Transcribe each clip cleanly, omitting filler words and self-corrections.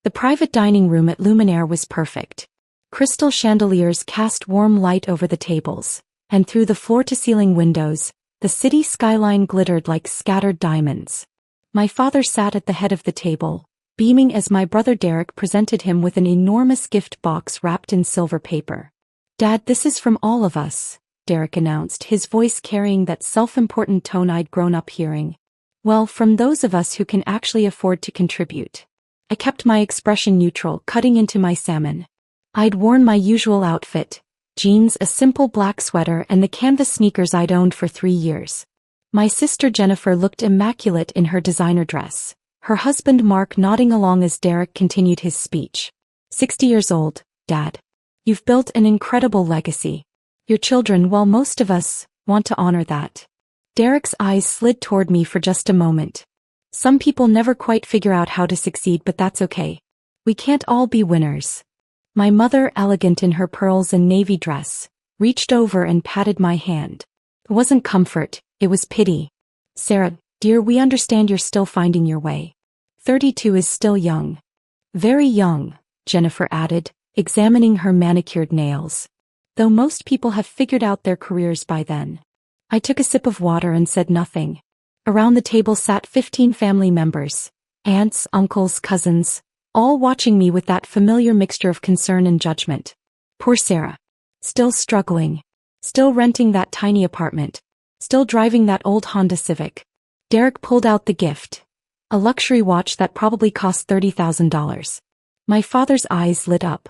The private dining room at Luminaire was perfect. Crystal chandeliers cast warm light over the tables, and through the floor-to-ceiling windows, the city skyline glittered like scattered diamonds. My father sat at the head of the table, beaming as my brother Derek presented him with an enormous gift box wrapped in silver paper. "Dad, this is from all of us," Derek announced, his voice carrying that self-important tone I'd grown up hearing. "Well, from those of us who can actually afford to contribute." I kept my expression neutral, cutting into my salmon. I'd worn my usual outfit, jeans, a simple black sweater, and the canvas sneakers I'd owned for 3 years. My sister Jennifer looked immaculate in her designer dress, her husband Mark nodding along as Derek continued his speech. 60 years old, Dad. You've built an incredible legacy. Your children, well, most of us, want to honor that. Derek's eyes slid toward me for just a moment. Some people never quite figure out how to succeed, but that's okay. We can't all be winners. My mother, elegant in her pearls and navy dress, reached over and patted my hand. It wasn't comfort, it was pity. "Sarah, dear, we understand you're still finding your way. 32 is still young." "Very young," Jennifer added, examining her manicured nails. "Though most people have figured out their careers by then." I took a sip of water and said nothing. Around the table sat 15 family members, aunts, uncles, cousins, all watching me with that familiar mixture of concern and judgment. Poor Sarah. Still struggling. Still renting that tiny apartment. Still driving that old Honda Civic. Derek pulled out the gift. A luxury watch that probably cost $30,000. My father's eyes lit up.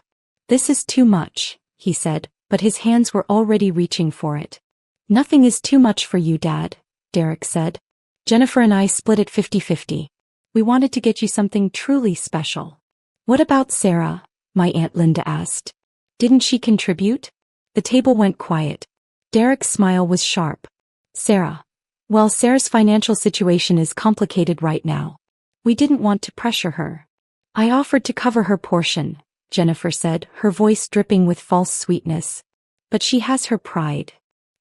"This is too much," he said, but his hands were already reaching for it. "Nothing is too much for you, Dad," Derek said. "Jennifer and I split it 50-50. We wanted to get you something truly special." "What about Sarah?" my Aunt Linda asked. "Didn't she contribute?" The table went quiet. Derek's smile was sharp. "Sarah. Well, Sarah's financial situation is complicated right now. We didn't want to pressure her. I offered to cover her portion," Jennifer said, her voice dripping with false sweetness. "But she has her pride."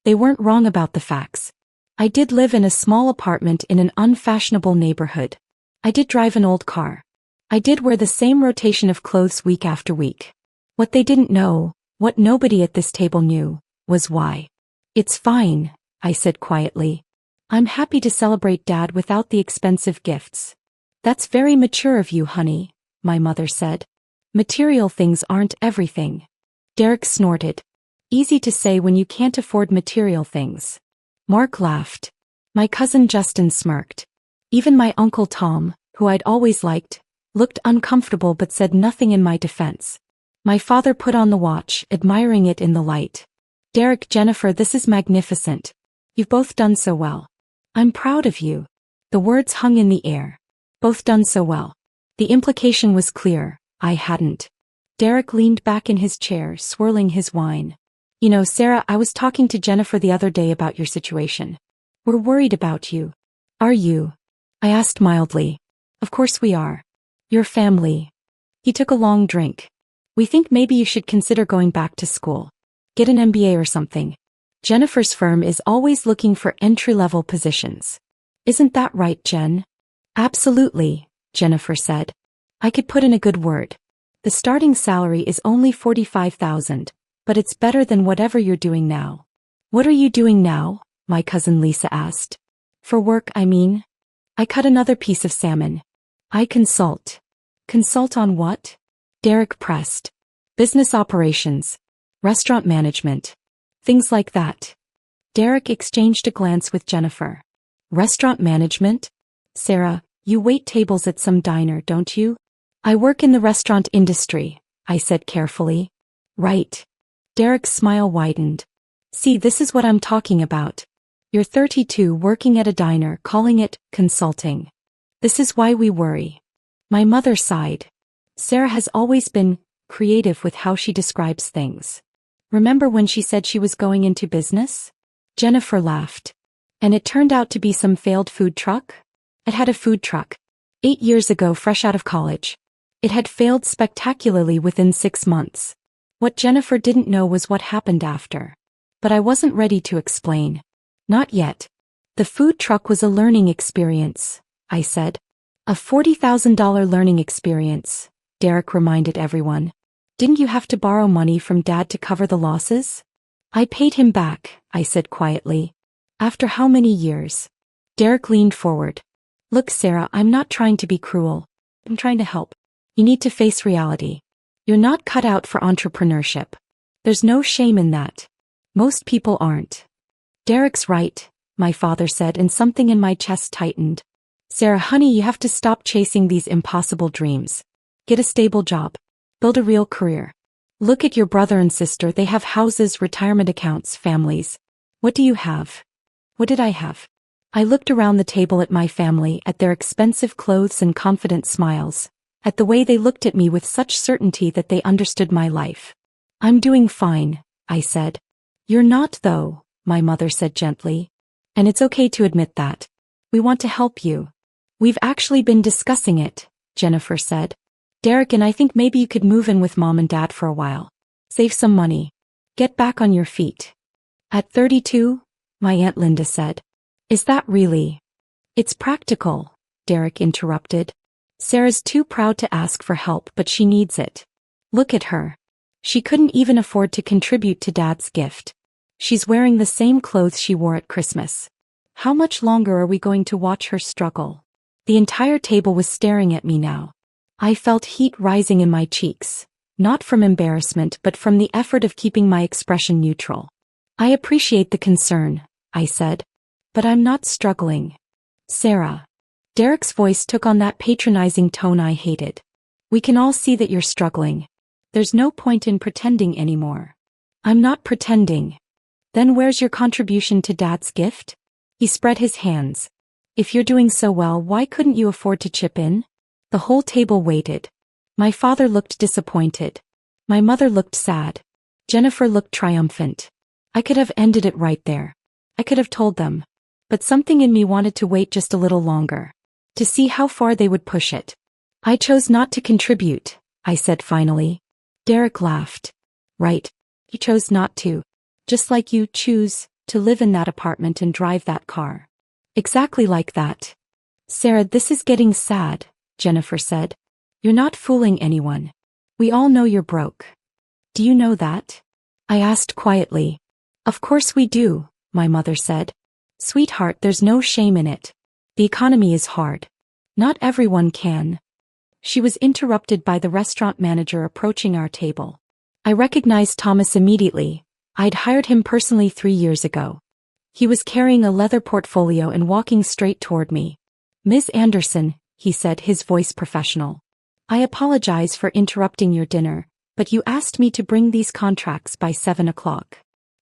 They weren't wrong about the facts. I did live in a small apartment in an unfashionable neighborhood. I did drive an old car. I did wear the same rotation of clothes week after week. What they didn't know, what nobody at this table knew, was why. "It's fine," I said quietly. "I'm happy to celebrate Dad without the expensive gifts." "That's very mature of you, honey," my mother said. "Material things aren't everything." Derek snorted. "Easy to say when you can't afford material things." Mark laughed. My cousin Justin smirked. Even my Uncle Tom, who I'd always liked, looked uncomfortable but said nothing in my defense. My father put on the watch, admiring it in the light. "Derek, Jennifer, this is magnificent. You've both done so well. I'm proud of you." The words hung in the air. Both done so well. The implication was clear, I hadn't. Derek leaned back in his chair, swirling his wine. "You know, Sarah, I was talking to Jennifer the other day about your situation. We're worried about you." "Are you?" I asked mildly. "Of course we are. Your family." He took a long drink. "We think maybe you should consider going back to school. Get an MBA or something. Jennifer's firm is always looking for entry-level positions. Isn't that right, Jen?" "Absolutely," Jennifer said. "I could put in a good word. The starting salary is only $45,000, but it's better than whatever you're doing now." "What are you doing now?" my cousin Lisa asked. "For work, I mean." I cut another piece of salmon. "I consult." "Consult on what?" Derek pressed. "Business operations. Restaurant management. Things like that." Derek exchanged a glance with Jennifer. "Restaurant management? Sarah, you wait tables at some diner, don't you?" "I work in the restaurant industry," I said carefully. "Right." Derek's smile widened. "See, this is what I'm talking about. You're 32 working at a diner calling it consulting. This is why we worry." My mother sighed. "Sarah has always been creative with how she describes things. Remember when she said she was going into business?" Jennifer laughed. "And it turned out to be some failed food truck?" "It had a food truck. 8 years ago, fresh out of college. It had failed spectacularly within 6 months. What Jennifer didn't know was what happened after. But I wasn't ready to explain. Not yet. The food truck was a learning experience," I said. "A $40,000 learning experience," Derek reminded everyone. Didn't you have to borrow money from Dad to cover the losses? I paid him back, I said quietly. After how many years? Derek leaned forward. Look, Sarah, I'm not trying to be cruel. I'm trying to help. You need to face reality. You're not cut out for entrepreneurship. There's no shame in that. Most people aren't. Derek's right, my father said, and something in my chest tightened. Sarah, honey, you have to stop chasing these impossible dreams. Get a stable job. Build a real career. Look at your brother and sister. They have houses, retirement accounts, families. What do you have? What did I have? I looked around the table at my family, at their expensive clothes and confident smiles, at the way they looked at me with such certainty that they understood my life. I'm doing fine, I said. You're not, though, my mother said gently. And it's okay to admit that. We want to help you. We've actually been discussing it, Jennifer said. Derek, and I think maybe you could move in with Mom and Dad for a while. Save some money. Get back on your feet. At 32, my Aunt Linda said. Is that really? It's practical, Derek interrupted. Sarah's too proud to ask for help, but she needs it. Look at her. She couldn't even afford to contribute to Dad's gift. She's wearing the same clothes she wore at Christmas. How much longer are we going to watch her struggle? The entire table was staring at me now. I felt heat rising in my cheeks, not from embarrassment but from the effort of keeping my expression neutral. I appreciate the concern, I said. But I'm not struggling. Sarah. Derek's voice took on that patronizing tone I hated. We can all see that you're struggling. There's no point in pretending anymore. I'm not pretending. Then where's your contribution to Dad's gift? He spread his hands. If you're doing so well, why couldn't you afford to chip in? The whole table waited. My father looked disappointed. My mother looked sad. Jennifer looked triumphant. I could have ended it right there. I could have told them. But something in me wanted to wait just a little longer. To see how far they would push it. I chose not to contribute, I said finally. Derek laughed. Right. You chose not to. Just like you choose to live in that apartment and drive that car. Exactly like that. Sarah, this is getting sad, Jennifer said. You're not fooling anyone. We all know you're broke. Do you know that? I asked quietly. Of course we do, my mother said. Sweetheart, there's no shame in it. The economy is hard. Not everyone can. She was interrupted by the restaurant manager approaching our table. I recognized Thomas immediately. I'd hired him personally 3 years ago. He was carrying a leather portfolio and walking straight toward me. Ms. Anderson, he said, his voice professional. I apologize for interrupting your dinner, but you asked me to bring these contracts by 7 o'clock.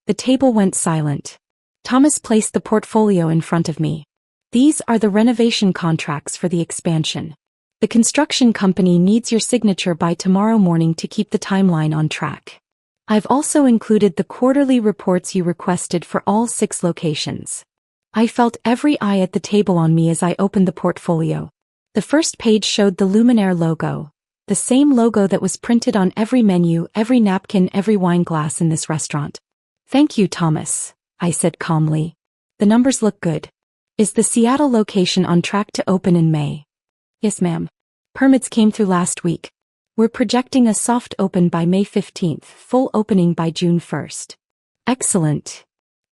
The table went silent. Thomas placed the portfolio in front of me. These are the renovation contracts for the expansion. The construction company needs your signature by tomorrow morning to keep the timeline on track. I've also included the quarterly reports you requested for all 6 locations. I felt every eye at the table on me as I opened the portfolio. The first page showed the Luminaire logo, the same logo that was printed on every menu, every napkin, every wine glass in this restaurant. Thank you, Thomas, I said calmly. The numbers look good. Is the Seattle location on track to open in May? Yes, ma'am. Permits came through last week. We're projecting a soft open by May 15th, full opening by June 1st. Excellent.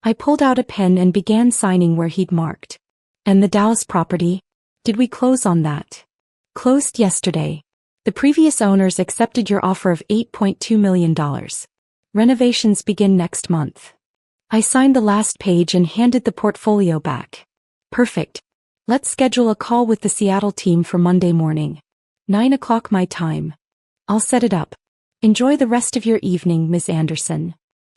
I pulled out a pen and began signing where he'd marked. And the Dallas property? Did we close on that? Closed yesterday. The previous owners accepted your offer of $8.2 million. Renovations begin next month. I signed the last page and handed the portfolio back. Perfect. Let's schedule a call with the Seattle team for Monday morning. 9 o'clock my time. I'll set it up. Enjoy the rest of your evening, Miss Anderson.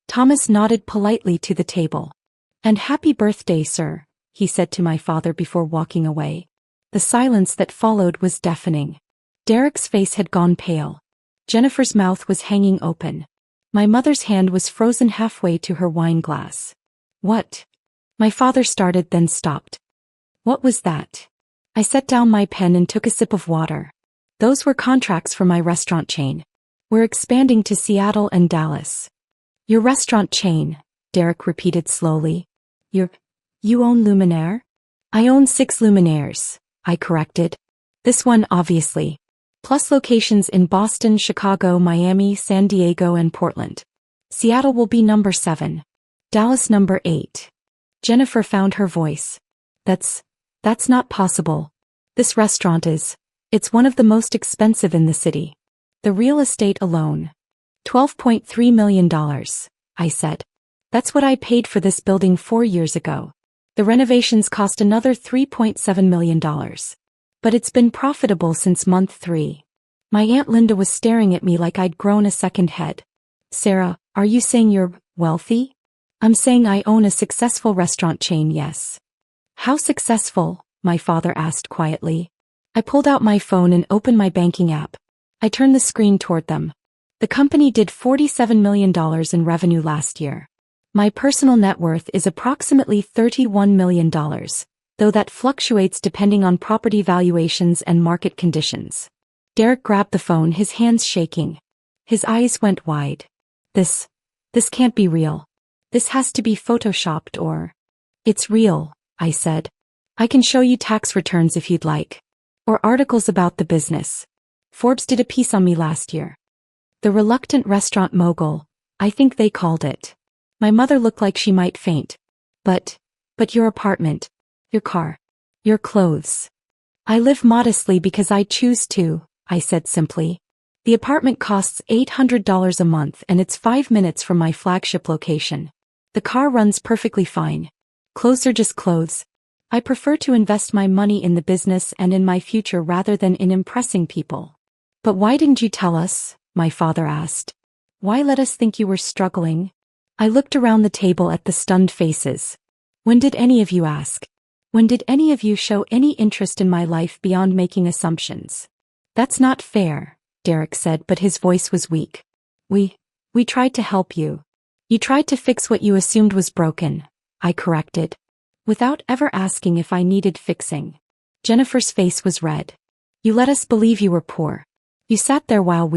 Thomas nodded politely to the table. And happy birthday, sir, he said to my father before walking away. The silence that followed was deafening. Derek's face had gone pale. Jennifer's mouth was hanging open. My mother's hand was frozen halfway to her wine glass. What? My father started, then stopped. What was that? I set down my pen and took a sip of water. Those were contracts for my restaurant chain. We're expanding to Seattle and Dallas. Your restaurant chain, Derek repeated slowly. You own Luminaire? I own 6 Luminaires, I corrected. This one, obviously. plus locations in Boston, Chicago, Miami, San Diego, and Portland. Seattle will be number 7. Dallas number 8. Jennifer found her voice. That's not possible. This restaurant is. It's one of the most expensive in the city. The real estate alone. $12.3 million, I said. That's what I paid for this building 4 years ago. The renovations cost another $3.7 million. But it's been profitable since month 3. My Aunt Linda was staring at me like I'd grown a second head. Sarah, are you saying you're wealthy? I'm saying I own a successful restaurant chain, yes. How successful? My father asked quietly. I pulled out my phone and opened my banking app. I turned the screen toward them. The company did $47 million in revenue last year. My personal net worth is approximately $31 million, though that fluctuates depending on property valuations and market conditions. Derek grabbed the phone, his hands shaking. His eyes went wide. This can't be real. This has to be photoshopped or... It's real, I said. I can show you tax returns if you'd like. Or articles about the business. Forbes did a piece on me last year. The reluctant restaurant mogul, I think they called it. My mother looked like she might faint. But your apartment, your car, your clothes. I live modestly because I choose to, I said simply. The apartment costs $800 a month and it's 5 minutes from my flagship location. The car runs perfectly fine. Clothes are just clothes. I prefer to invest my money in the business and in my future rather than in impressing people. But why didn't you tell us? My father asked. Why let us think you were struggling? I looked around the table at the stunned faces. When did any of you ask? When did any of you show any interest in my life beyond making assumptions? That's not fair, Derek said, but his voice was weak. We tried to help you. You tried to fix what you assumed was broken, I corrected. Without ever asking if I needed fixing. Jennifer's face was red. You let us believe you were poor. You sat there while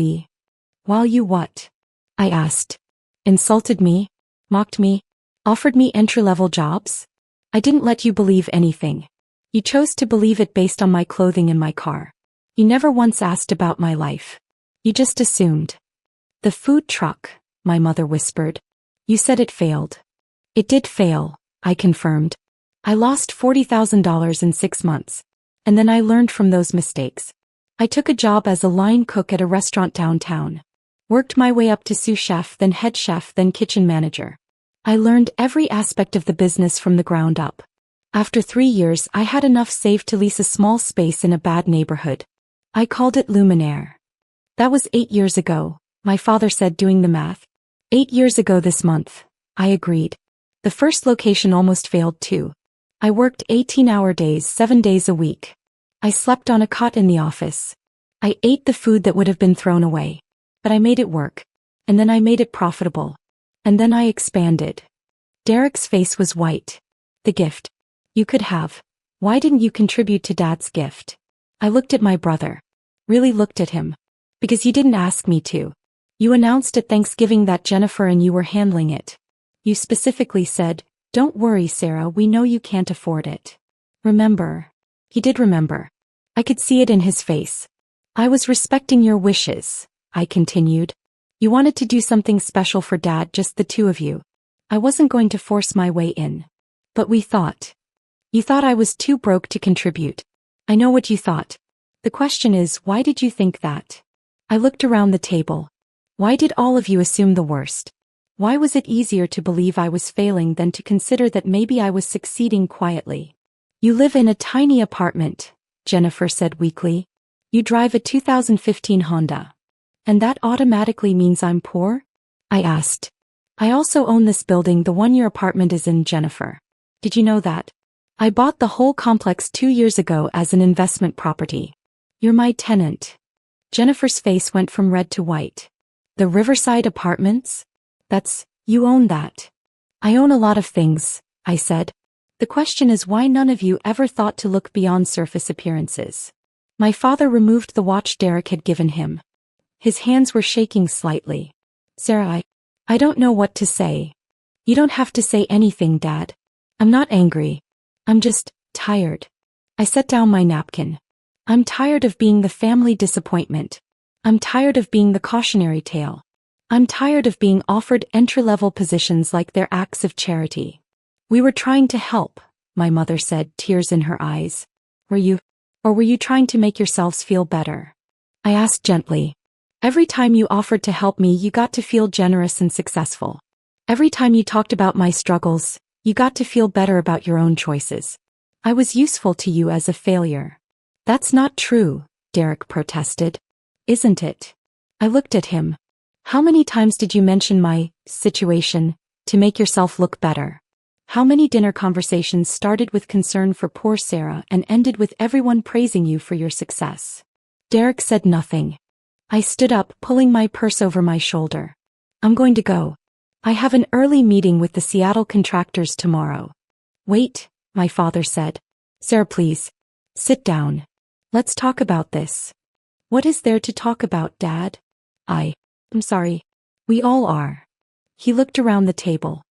you what? I asked. Insulted me? Mocked me? Offered me entry-level jobs? I didn't let you believe anything. You chose to believe it based on my clothing and my car. You never once asked about my life. You just assumed. The food truck, my mother whispered. You said it failed. It did fail, I confirmed. I lost $40,000 in 6 months. And then I learned from those mistakes. I took a job as a line cook at a restaurant downtown. Worked my way up to sous chef, then head chef, then kitchen manager. I learned every aspect of the business from the ground up. After 3 years, I had enough saved to lease a small space in a bad neighborhood. I called it Luminaire. That was 8 years ago, my father said, doing the math. 8 years ago this month, I agreed. The first location almost failed too. I worked 18-hour days, 7 days a week. I slept on a cot in the office. I ate the food that would have been thrown away. But I made it work. And then I made it profitable. And then I expanded. Derek's face was white. The gift. You could have. Why didn't you contribute to Dad's gift? I looked at my brother. Really looked at him. Because you didn't ask me to. You announced at Thanksgiving that Jennifer and you were handling it. You specifically said, "Don't worry, Sarah, we know you can't afford it." Remember. He did remember. I could see it in his face. I was respecting your wishes, I continued. You wanted to do something special for Dad, just the two of you. I wasn't going to force my way in. But we thought. You thought I was too broke to contribute. I know what you thought. The question is, why did you think that? I looked around the table. Why did all of you assume the worst? Why was it easier to believe I was failing than to consider that maybe I was succeeding quietly? You live in a tiny apartment, Jennifer said weakly. You drive a 2015 Honda. And that automatically means I'm poor? I asked. I also own this building, the one your apartment is in, Jennifer. Did you know that? I bought the whole complex 2 years ago as an investment property. You're my tenant. Jennifer's face went from red to white. The Riverside Apartments? You own that. I own a lot of things, I said. The question is why none of you ever thought to look beyond surface appearances. My father removed the watch Derek had given him. His hands were shaking slightly. Sarah, I don't know what to say. You don't have to say anything, Dad. I'm not angry. I'm just tired. I set down my napkin. I'm tired of being the family disappointment. I'm tired of being the cautionary tale. I'm tired of being offered entry-level positions like they're acts of charity. We were trying to help, my mother said, tears in her eyes. Were you? Or were you trying to make yourselves feel better? I asked gently. Every time you offered to help me, you got to feel generous and successful. Every time you talked about my struggles, you got to feel better about your own choices. I was useful to you as a failure. That's not true, Derek protested. Isn't it? I looked at him. How many times did you mention my situation to make yourself look better? How many dinner conversations started with concern for poor Sarah and ended with everyone praising you for your success? Derek said nothing. I stood up, pulling my purse over my shoulder. I'm going to go. I have an early meeting with the Seattle contractors tomorrow. Wait, my father said. Sarah, please. Sit down. Let's talk about this. What is there to talk about, Dad? I'm sorry. We all are. He looked around the table.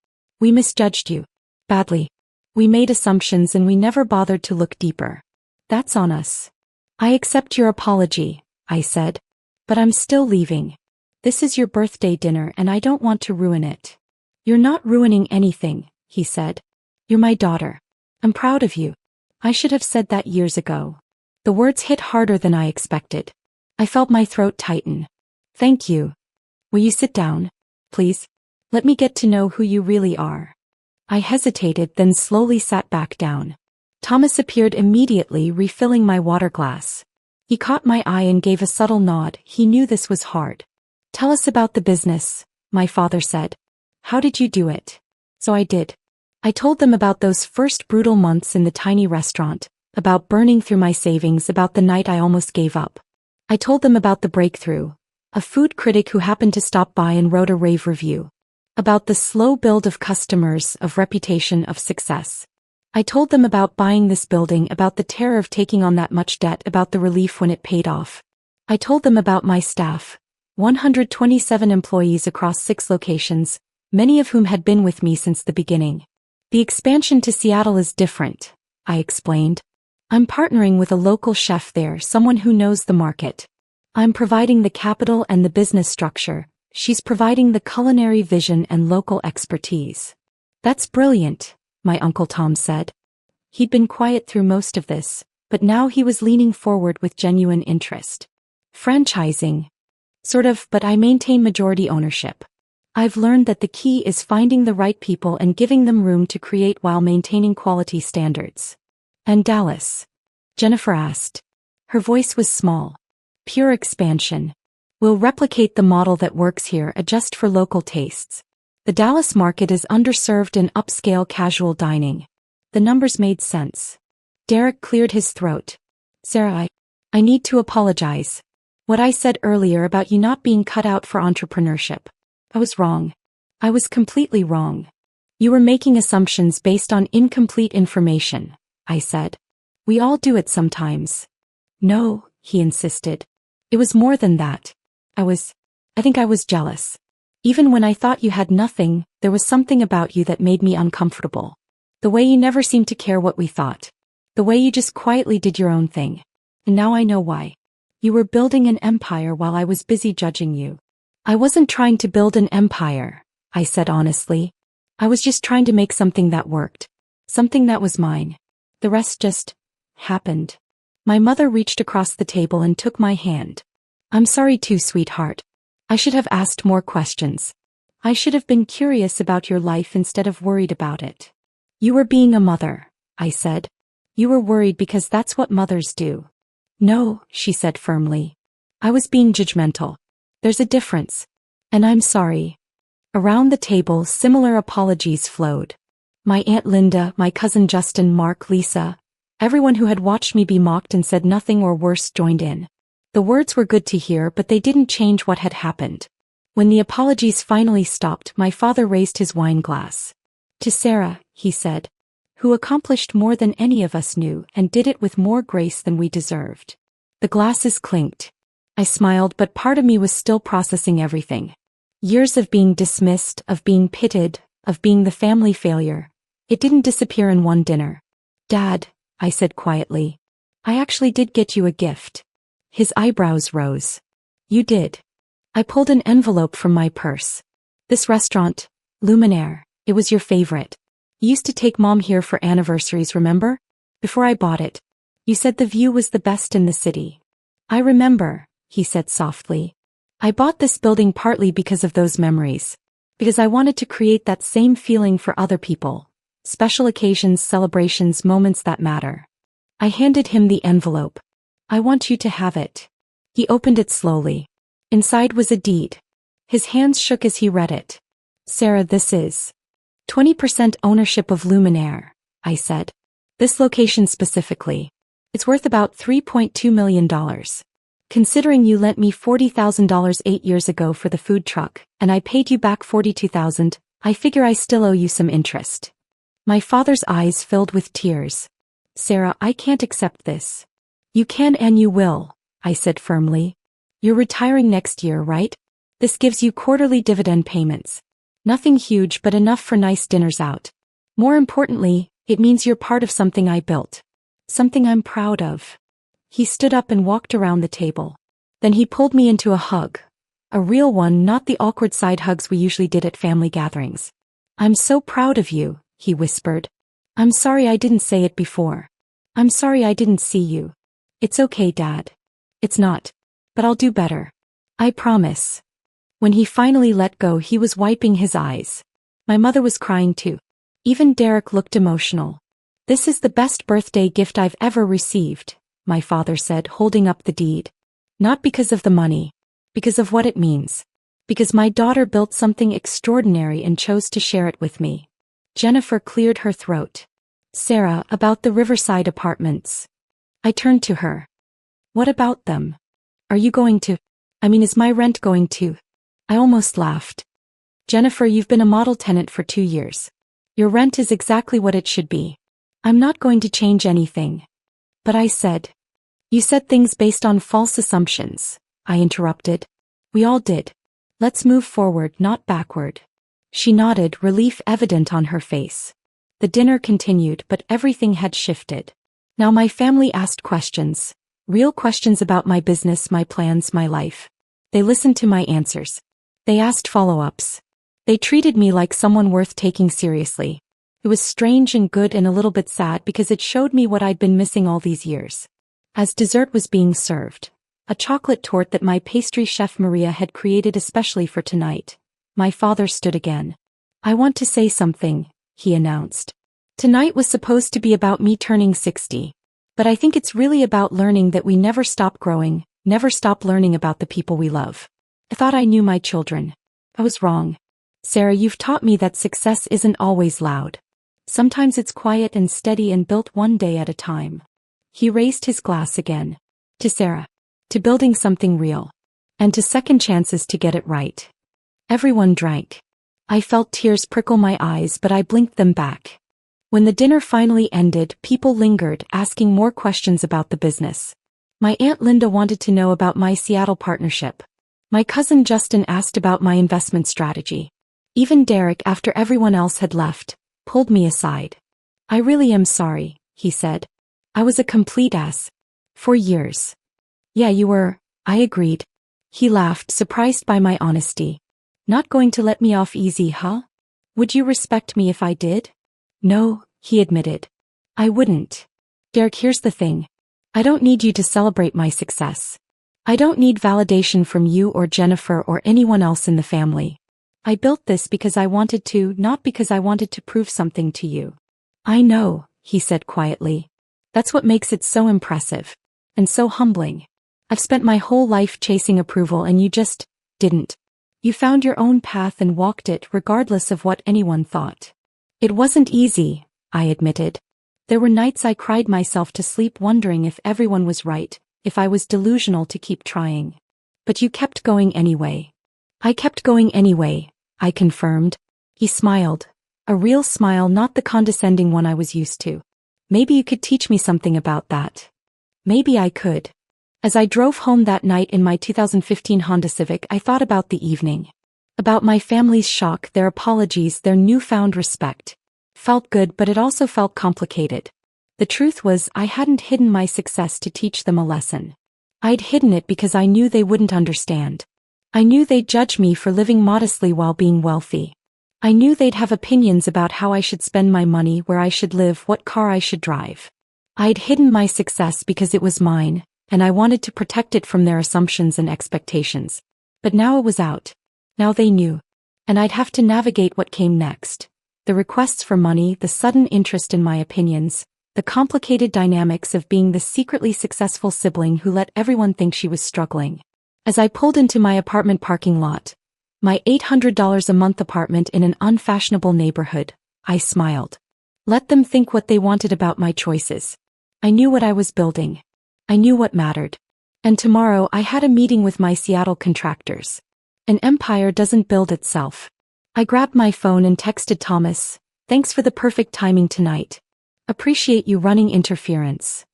We misjudged you. Badly. We made assumptions and we never bothered to look deeper. That's on us. I accept your apology, I said. But I'm still leaving. This is your birthday dinner and I don't want to ruin it. You're not ruining anything, he said. You're my daughter. I'm proud of you. I should have said that years ago. The words hit harder than I expected. I felt my throat tighten. Thank you. Will you sit down, please? Let me get to know who you really are. I hesitated, then slowly sat back down. Thomas appeared immediately, refilling my water glass. He caught my eye and gave a subtle nod. He knew this was hard. Tell us about the business, my father said. How did you do it? So I did. I told them about those first brutal months in the tiny restaurant, about burning through my savings, about the night I almost gave up. I told them about the breakthrough, a food critic who happened to stop by and wrote a rave review. About the slow build of customers, of reputation, of success. I told them about buying this building, about the terror of taking on that much debt, about the relief when it paid off. I told them about my staff, 127 employees across 6 locations, many of whom had been with me since the beginning. The expansion to Seattle is different, I explained. I'm partnering with a local chef there, someone who knows the market. I'm providing the capital and the business structure. She's providing the culinary vision and local expertise. That's brilliant, my Uncle Tom said. He'd been quiet through most of this, but now he was leaning forward with genuine interest. Franchising. Sort of, but I maintain majority ownership. I've learned that the key is finding the right people and giving them room to create while maintaining quality standards. And Dallas? Jennifer asked. Her voice was small. Pure expansion. We'll replicate the model that works here, adjust for local tastes. The Dallas market is underserved in upscale casual dining. The numbers made sense. Derek cleared his throat. Sarah, I need to apologize. What I said earlier about you not being cut out for entrepreneurship. I was wrong. I was completely wrong. You were making assumptions based on incomplete information, I said. We all do it sometimes. No, he insisted. It was more than that. I think I was jealous. Even when I thought you had nothing, there was something about you that made me uncomfortable. The way you never seemed to care what we thought. The way you just quietly did your own thing. And now I know why. You were building an empire while I was busy judging you. I wasn't trying to build an empire, I said honestly. I was just trying to make something that worked. Something that was mine. The rest just happened. My mother reached across the table and took my hand. I'm sorry too, sweetheart. I should have asked more questions. I should have been curious about your life instead of worried about it. You were being a mother, I said. You were worried because that's what mothers do. No, she said firmly. I was being judgmental. There's a difference. And I'm sorry. Around the table, similar apologies flowed. My Aunt Linda, my cousin Justin, Mark, Lisa, everyone who had watched me be mocked and said nothing or worse joined in. The words were good to hear, but they didn't change what had happened. When the apologies finally stopped, my father raised his wine glass. To Sarah, he said, who accomplished more than any of us knew and did it with more grace than we deserved. The glasses clinked. I smiled, but part of me was still processing everything. Years of being dismissed, of being pitted, of being the family failure. It didn't disappear in one dinner. Dad, I said quietly. I actually did get you a gift. His eyebrows rose. You did. I pulled an envelope from my purse. This restaurant, Luminaire, it was your favorite. You used to take Mom here for anniversaries, remember? Before I bought it. You said the view was the best in the city. I remember, he said softly. I bought this building partly because of those memories. Because I wanted to create that same feeling for other people. Special occasions, celebrations, moments that matter. I handed him the envelope. I want you to have it. He opened it slowly. Inside was a deed. His hands shook as he read it. Sarah, this is 20% ownership of Luminaire, I said. This location specifically. It's worth about $3.2 million. Considering you lent me $40,000 8 years ago for the food truck, and I paid you back $42,000, I figure I still owe you some interest. My father's eyes filled with tears. Sarah, I can't accept this. You can and you will, I said firmly. You're retiring next year, right? This gives you quarterly dividend payments. Nothing huge but enough for nice dinners out. More importantly, it means you're part of something I built. Something I'm proud of. He stood up and walked around the table. Then he pulled me into a hug. A real one, not the awkward side hugs we usually did at family gatherings. I'm so proud of you, he whispered. I'm sorry I didn't say it before. I'm sorry I didn't see you. It's okay, Dad. It's not. But I'll do better. I promise. When he finally let go, he was wiping his eyes. My mother was crying too. Even Derek looked emotional. This is the best birthday gift I've ever received, my father said, holding up the deed. Not because of the money. Because of what it means. Because my daughter built something extraordinary and chose to share it with me. Jennifer cleared her throat. Sarah, about the Riverside apartments. I turned to her. What about them? Are you going to? Is my rent going to? I almost laughed. Jennifer, you've been a model tenant for 2 years. Your rent is exactly what it should be. I'm not going to change anything. But I said. You said things based on false assumptions, I interrupted. We all did. Let's move forward, not backward. She nodded, relief evident on her face. The dinner continued, but everything had shifted. Now my family asked questions. Real questions about my business, my plans, my life. They listened to my answers. They asked follow-ups. They treated me like someone worth taking seriously. It was strange and good and a little bit sad because it showed me what I'd been missing all these years. As dessert was being served, a chocolate torte that my pastry chef Maria had created especially for tonight, my father stood again. I want to say something, he announced. Tonight was supposed to be about me turning 60. But I think it's really about learning that we never stop growing, never stop learning about the people we love. I thought I knew my children. I was wrong. Sarah, you've taught me that success isn't always loud. Sometimes it's quiet and steady and built one day at a time. He raised his glass again. To Sarah. To building something real. And to second chances to get it right. Everyone drank. I felt tears prickle my eyes, but I blinked them back. When the dinner finally ended, people lingered, asking more questions about the business. My Aunt Linda wanted to know about my Seattle partnership. My cousin Justin asked about my investment strategy. Even Derek, after everyone else had left, pulled me aside. I really am sorry, he said. I was a complete ass. For years. Yeah, you were, I agreed. He laughed, surprised by my honesty. Not going to let me off easy, huh? Would you respect me if I did? No, he admitted. I wouldn't. Derek, here's the thing. I don't need you to celebrate my success. I don't need validation from you or Jennifer or anyone else in the family. I built this because I wanted to, not because I wanted to prove something to you. I know, he said quietly. That's what makes it so impressive. And so humbling. I've spent my whole life chasing approval and you just didn't. You found your own path and walked it regardless of what anyone thought. It wasn't easy, I admitted. There were nights I cried myself to sleep wondering if everyone was right, if I was delusional to keep trying. But you kept going anyway. I kept going anyway, I confirmed. He smiled. A real smile, not the condescending one I was used to. Maybe you could teach me something about that. Maybe I could. As I drove home that night in my 2015 Honda Civic, I thought about the evening. About my family's shock, their apologies, their newfound respect. Felt good, but it also felt complicated. The truth was, I hadn't hidden my success to teach them a lesson. I'd hidden it because I knew they wouldn't understand. I knew they'd judge me for living modestly while being wealthy. I knew they'd have opinions about how I should spend my money, where I should live, what car I should drive. I'd hidden my success because it was mine, and I wanted to protect it from their assumptions and expectations. But now it was out. Now they knew. And I'd have to navigate what came next. The requests for money, the sudden interest in my opinions, the complicated dynamics of being the secretly successful sibling who let everyone think she was struggling. As I pulled into my apartment parking lot, my $800 a month apartment in an unfashionable neighborhood, I smiled. Let them think what they wanted about my choices. I knew what I was building. I knew what mattered. And tomorrow I had a meeting with my Seattle contractors. An empire doesn't build itself. I grabbed my phone and texted Thomas, "Thanks for the perfect timing tonight. Appreciate you running interference."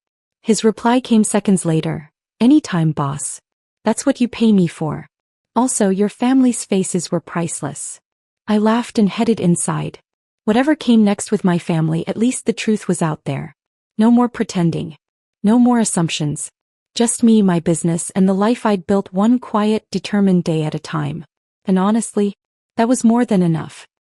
His reply came seconds later, "Anytime, boss. That's what you pay me for. Also, your family's faces were priceless." I laughed and headed inside. Whatever came next with my family, at least the truth was out there. No more pretending. No more assumptions. Just me, my business, and the life I'd built one quiet, determined day at a time. And honestly, that was more than enough.